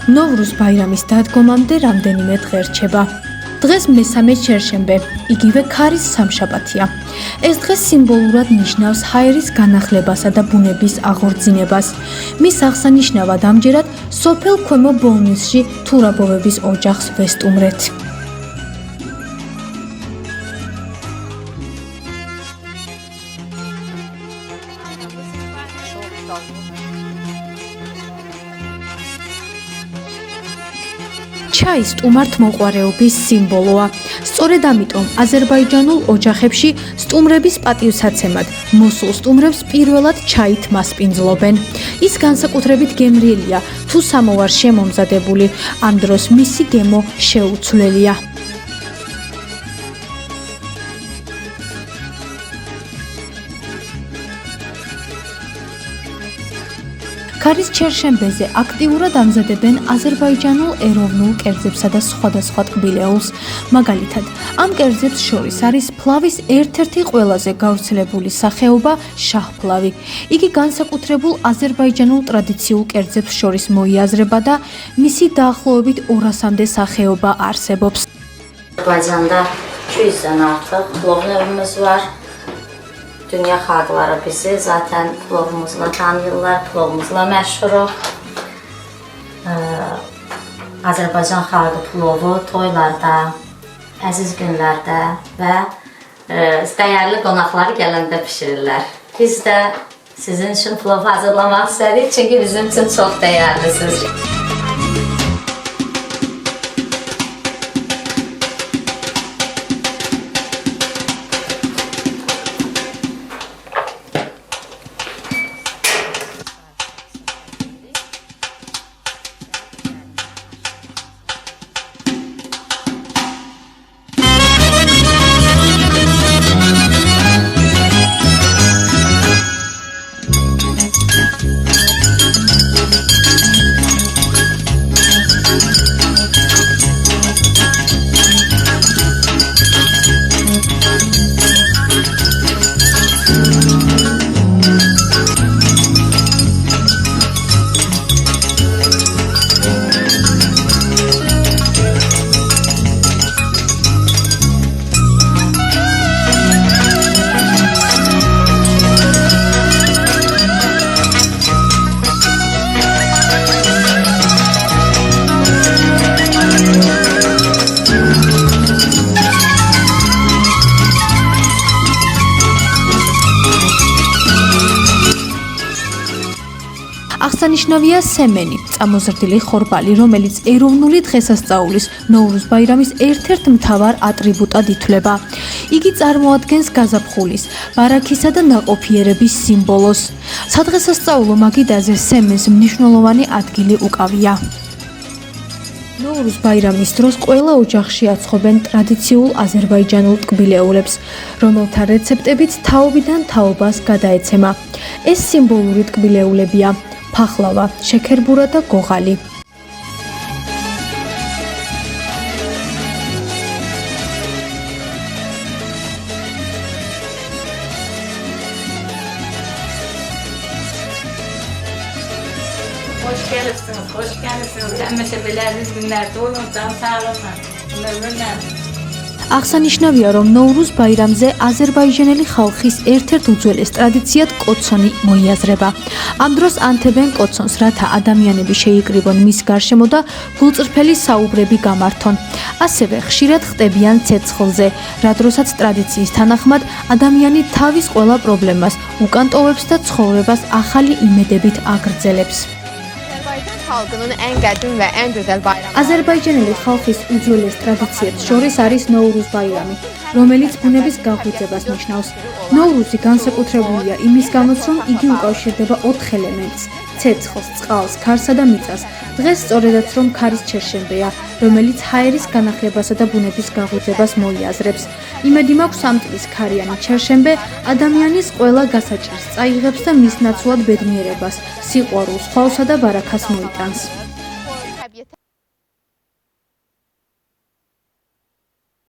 ნოვრუზ ბაირამის დადგომამდე რამდენიმე დღე რჩება. დღეს მესამე ჩერშენბე, იგივე ქარის სამშაბათია. ეს დღე სიმბოლურად ნიშნავს ჰაერის განახლებასა და ბუნების აღორძინებას. მის აღსანიშნავად ამჯერად სოფელ ქვემო ბოლნისში თურაბოვების ოჯახს ვესტუმრეთ. ჩაი სტუმართმოყვარეობის სიმბოლოა. სწორედ ამიტომ აზერბაიჯანულ ოჯახებში სტუმრების პატივსაცემად მოსულ სტუმრებს პირველად ჩაით მასპინძლობენ. ის განსაკუთრებით გემრიელია, თუ სამოვარ შემომზადებული, ამ დროს მისი გემო შეუცვლელია. ქარის ჩერშენბეზე აქტიურად ამზადებენ აზერბაიჯანულ ეროვნულ კერძებსა და სხვადასხვა ტკბილეულს. მაგალითად, ამ კერძებს შორის არის ფლავის ერთ-ერთი ყველაზე გავრცელებული სახეობა შაჰფლავი. იგი განსაკუთრებულ აზერბაიჯანულ ტრადიციულ კერძებს შორის მოიაზრება და მისი დაახლოებით 200-მდე სახეობა არსებობს. Azerbaycan'da 200'den artıq plovlarımız var. Dünya xalqları bizi zaten plovumuzla tanıyırlar, plovumuzla məşhuruq. Azərbaycan xalqı plovu toylarda, əziz günlərdə və dəyərli qonaqlar gələndə pişirirlər. Biz də sizin üçün plovu hazırlamaq istədik, çünki bizim üçün çox dəyərlisiniz. აღსანიშნავია სემენი, წამოზრდილი ხორბალი, რომელიც ეროვნული დღესასწაულის ნოვრუზ ბაირამის ერთ-ერთ მთავარ ატრიბუტად ითვლება. იგი წარმოადგენს გაზაფხულის, ბარაქისა და ნაყოფიერების სიმბოლოს. სადღესასწაულო მაგიდაზე სემენს მნიშვნელოვანი ადგილი უკავია. ნოვრუზ ბაირამის დროს ყველა ოჯახში აცხობენ ტრადიციულ აზერბაიჯანულ ტკბილეულებს, რომელთა რეცეპტებიც თაობიდან თაობას გადაეცემა. ეს სიმბოლური ტკბილეულებია: ფახლავა, შექერბურა და გოღალი. Hoş gelirsiniz. Həmişə beləniz günlərdə olun, can sağlıqla. Ömürlə. აღსანიშნავია, რომ ნოვრუზ ბაირამზე აზერბაიჯანელი ხალხის ერთ-ერთ უძველეს ტრადიციად კოცონი მოიაზრება. ამ დროს ანთებენ კოცონს, რათა ადამიანები შეიკრიბონ მის გარშემო და გულწრფელი საუბრები გამართონ. ასევე ხშირად ხტებიან ცეცხლზე, რა დროსაც ტრადიციის თანახმად ადამიანი თავის ყველა პრობლემას უკანტოვებს და ცხოვრებას ახალი იმედებით აგრძელებს. Xalqının ən qədim və ən gözəl bayramı. აზერბაიჯანელი ხალხის უძველეს ტრადიციებს შორის არის ნოვრუზ ბაირამი, რომელიც ბუნების გაღვიძებას ნიშნავს. ნოვრუზი განსაკუთრებულია იმის გამოც, რომ იგი უკავშირდება 4 ელემენტს: ცეცხლს, წყალს, ქარსა და მიწას. დღეს სწორედაც რომ ქარის ჩერშენბეა, რომელიც ჰაერის განახლებასა და ბუნების გაღვიძებას მოიაზრებს. იმედი მაქვს ამ წლის ქარიანი ჩერშენბე ადამიანის ყველა გასაჭირს წაიღებს და მის ნაცვლად ბედნიერებას, სიყვარულს, ხვალსა და ბარაქას მოიტანს.